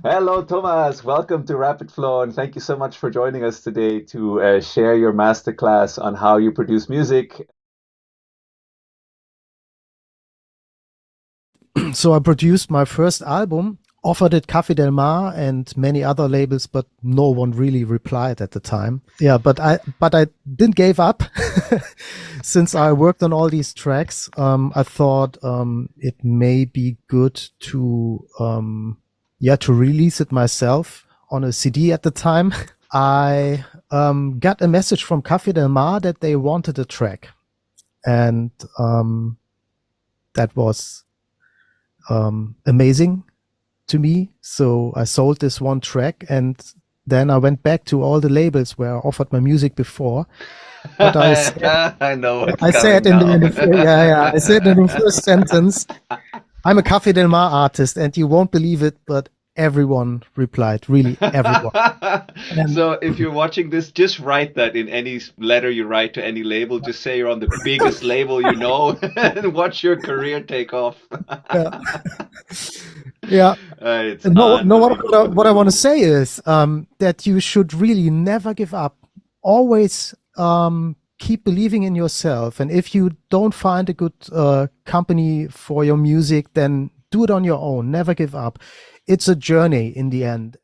Hello, Thomas. Welcome to Rapid Flow, and thank you so much for joining us today to share your masterclass on how you produce music. So I produced my first album, offered it Café del Mar and many other labels, but no one really replied at the time. Yeah, but I didn't give up. Since I worked on all these tracks, I thought it may be good to to release it myself on a CD at the time. I got a message from Café del Mar that they wanted a track, and that was amazing to me. So I sold this one track, and then I went back to all the labels where I offered my music before. But I know what's I said coming now. I said in the first sentence, I'm a Café del Mar artist, and you won't believe it, but everyone replied, really everyone. And So if you're watching this, just write that in any letter you write to any label. Just say you're on the biggest label you know and watch your career take off. yeah, yeah. It's No, no. What I unbelievable. want to say is that you should really never give up. Always keep believing in yourself. And if you don't find a good company for your music, then do it on your own. Never give up. It's a journey in the end.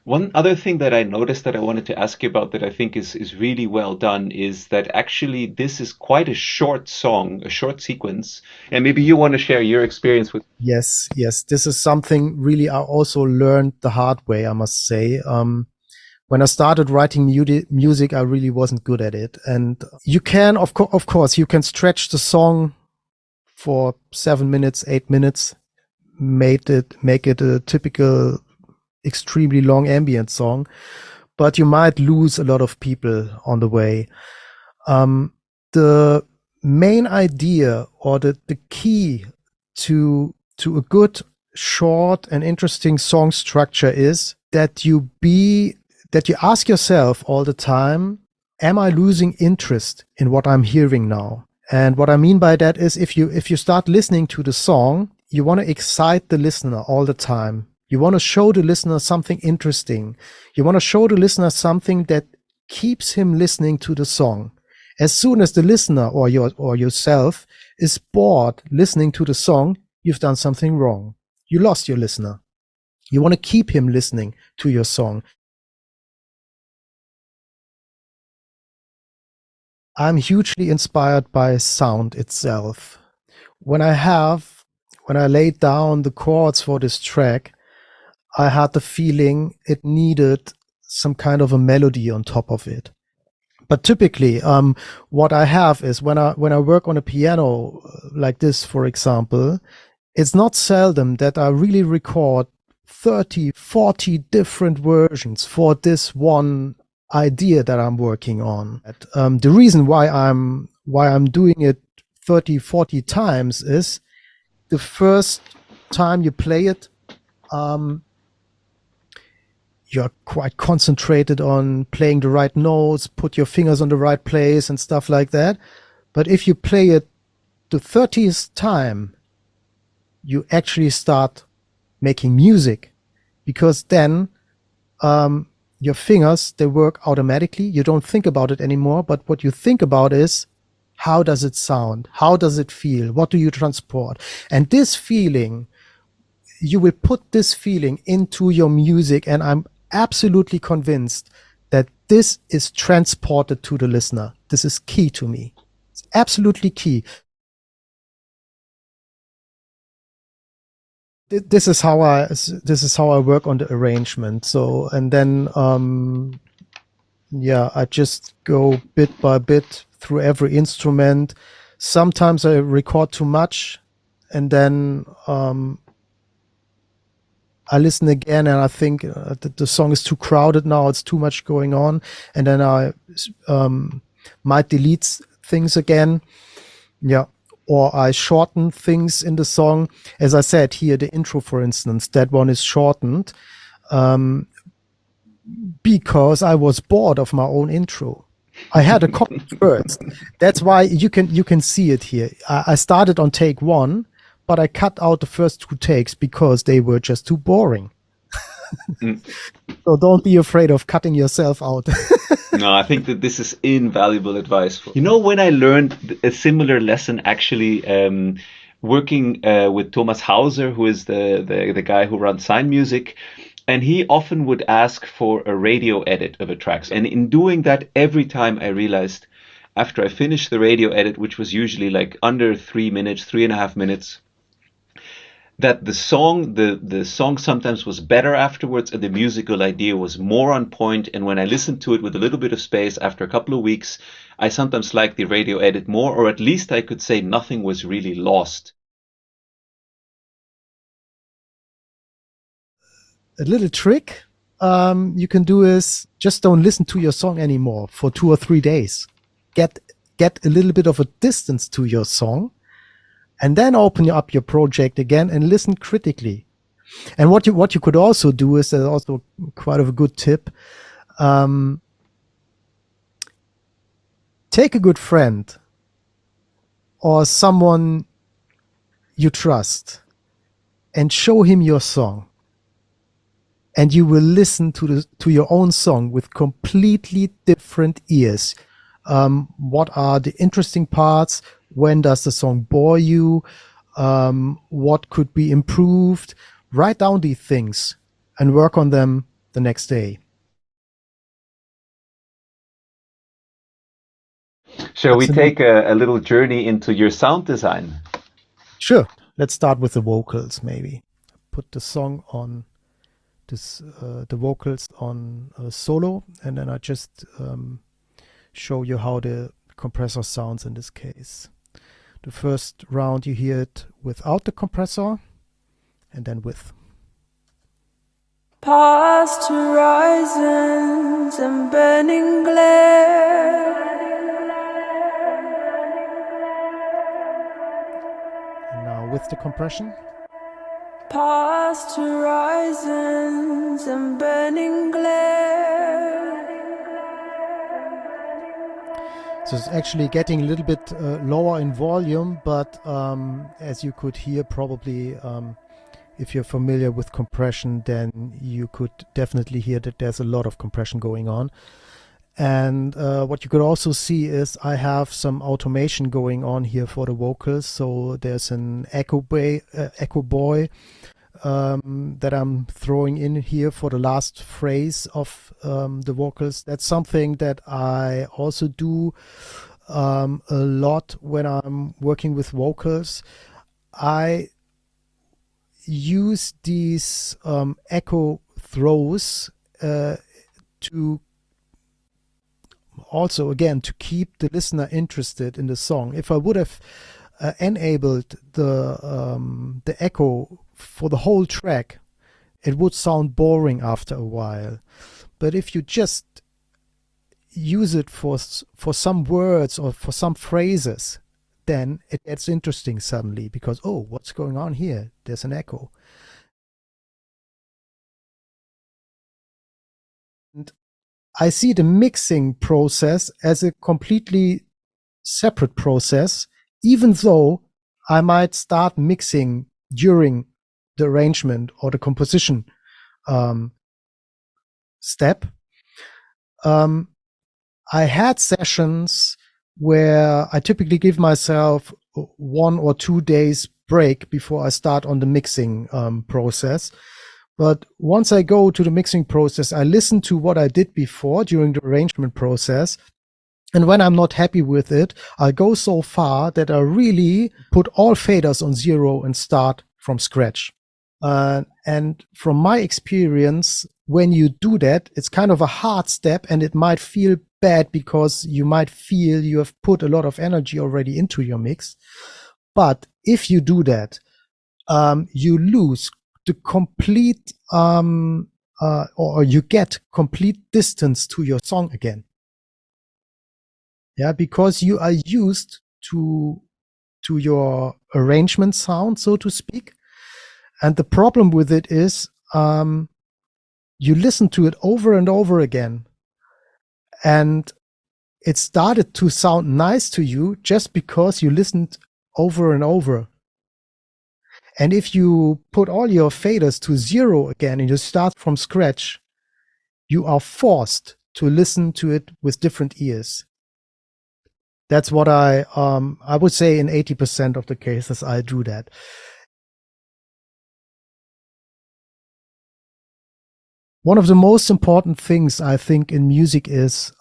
One other thing that I noticed that I wanted to ask you about that I think is really well done is that actually this is quite a short song, a short sequence, and maybe you want to share your experience with. Yes, yes. This is something really I also learned the hard way, I must say. When I started writing music, I really wasn't good at it. And you can, of course, you can stretch the song for 7 minutes, 8 minutes, make it a typical, extremely long ambient song, but you might lose a lot of people on the way. The main idea or the key to a good, short and interesting song structure is that that you ask yourself all the time, am I losing interest in what I'm hearing now? And what I mean by that is if you start listening to the song, you want to excite the listener all the time. You want to show the listener something interesting. You want to show the listener something that keeps him listening to the song. As soon as the listener or yourself is bored listening to the song, you've done something wrong. You lost your listener. You want to keep him listening to your song. I'm hugely inspired by sound itself. When I laid down the chords for this track, I had the feeling it needed some kind of a melody on top of it. But typically, what I have is when I work on a piano like this, for example, it's not seldom that I really record 30, 40 different versions for this one idea that I'm working on. The reason why I'm doing it 30, 40 times is the first time you play it, you're quite concentrated on playing the right notes, put your fingers on the right place and stuff like that. But if you play it the 30th time, you actually start making music, because then your fingers, they work automatically. You don't think about it anymore. But what you think about is, how does it sound? How does it feel? What do you transport? And this feeling, you will put this feeling into your music, and I'm absolutely convinced that this is transported to the listener. This is key to me. It's absolutely key. This is how I work on the arrangement. So, and then I just go bit by bit through every instrument. Sometimes I record too much, and then I listen again and I think the song is too crowded now. It's too much going on. And then I might delete things again. Yeah. Or I shorten things in the song. As I said here, the intro, for instance, that one is shortened because I was bored of my own intro. I had a copy first. That's why you can see it here. I started on take one, but I cut out the first 2 takes because they were just too boring. Mm. So don't be afraid of cutting yourself out. No, I think that this is invaluable advice. You know, when I learned a similar lesson, actually, working with Thomas Hauser, who is the guy who runs SINE Music, and he often would ask for a radio edit of a track. And in doing that, every time I realized after I finished the radio edit, which was usually like under 3 minutes, 3.5 minutes, that the song sometimes was better afterwards and the musical idea was more on point. And when I listened to it with a little bit of space after a couple of weeks, I sometimes liked the radio edit more, or at least I could say nothing was really lost. A little trick you can do is just don't listen to your song anymore for 2 or 3 days. Get a little bit of a distance to your song, and then open up your project again and listen critically. And what you could also do is also quite of a good tip. Take a good friend or someone you trust and show him your song, and you will listen to your own song with completely different ears. What are the interesting parts? When does the song bore you? What could be improved? Write down these things and work on them the next day. Shall we take a little journey into your sound design? Sure. Let's start with the vocals, maybe. Put the song on this, the vocals on solo, and then I just show you how the compressor sounds in this case. The first round you hear it without the compressor, and then with. Past horizons and burning glare. And now with the compression. Past horizons and burning glare. So it's actually getting a little bit lower in volume, but as you could hear probably, if you're familiar with compression, then you could definitely hear that there's a lot of compression going on. And what you could also see is I have some automation going on here for the vocals. So there's an echo boy that I'm throwing in here for the last phrase of the vocals. That's something that I also do a lot when I'm working with vocals. I use these echo throws to also, again, to keep the listener interested in the song. If I would have enabled the echo for the whole track, it would sound boring after a while. But if you just use it for some words or for some phrases, then it gets interesting suddenly, because, oh, what's going on here? There's an echo. And I see the mixing process as a completely separate process, even though I might start mixing during the arrangement or the composition step. I had sessions where I typically give myself 1 or 2 days break before I start on the mixing process. But once I go to the mixing process, I listen to what I did before during the arrangement process. And when I'm not happy with it, I go so far that I really put all faders on 0 and start from scratch. And from my experience, when you do that, it's kind of a hard step, and it might feel bad because you might feel you have put a lot of energy already into your mix. But if you do that, you lose the complete, or you get complete distance to your song again. Yeah, because you are used to your arrangement sound, so to speak. And the problem with it is, you listen to it over and over again, and it started to sound nice to you just because you listened over and over. And if you put all your faders to 0 again and you start from scratch, you are forced to listen to it with different ears. That's what I would say in 80% of the cases I do that. One of the most important things I think in music is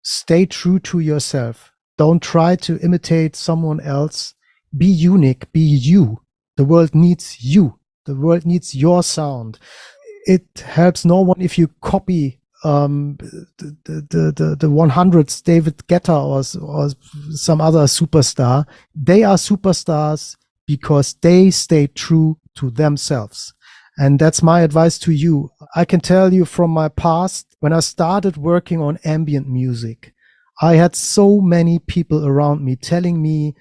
stay true to yourself. Don't try to imitate someone else. Be unique, be you. The world needs you. The world needs your sound. It helps no one if you copy the 100s David Guetta or some other superstar. They are superstars because they stay true to themselves. And that's my advice to you. I can tell you from my past, when I started working on ambient music, I had so many people around me telling me,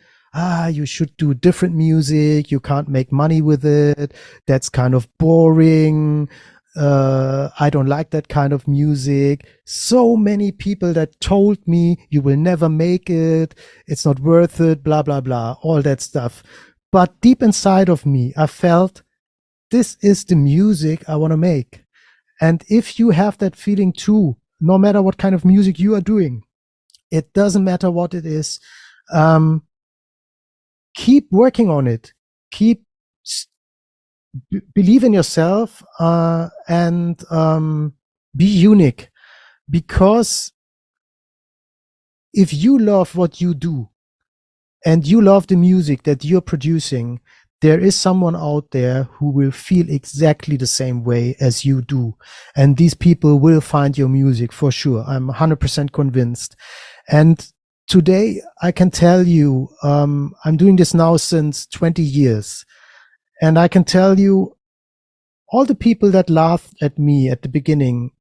you should do different music. You can't make money with it. That's kind of boring. I don't like that kind of music. So many people that told me you will never make it. It's not worth it, blah, blah, blah, all that stuff. But deep inside of me, I felt this is the music I want to make. And if you have that feeling too, no matter what kind of music you are doing, it doesn't matter what it is. Keep working on it. Keep believe in yourself and be unique. Because if you love what you do and you love the music that you're producing, there is someone out there who will feel exactly the same way as you do. And these people will find your music for sure. I'm 100% convinced. And today I can tell you, I'm doing this now since 20 years. And I can tell you all the people that laughed at me at the beginning,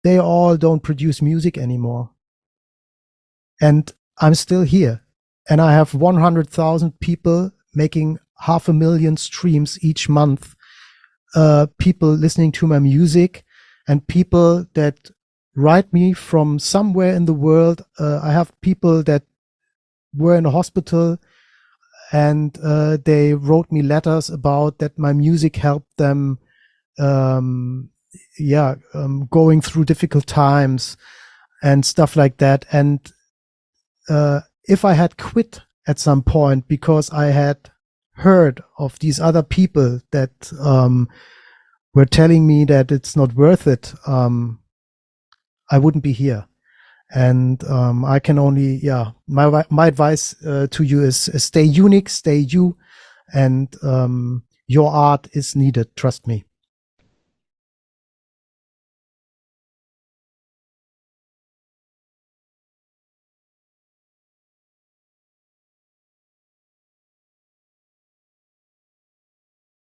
they all don't produce music anymore. And I'm still here. And I have 100,000 people making 500,000 streams each month, people listening to my music, and people that write me from somewhere in the world. I have people that were in a hospital and they wrote me letters about that my music helped them going through difficult times and stuff like that. And if I had quit at some point because I had heard of these other people that were telling me that it's not worth it, I wouldn't be here. And I can only, my advice to you is stay unique, stay you, and your art is needed, trust me.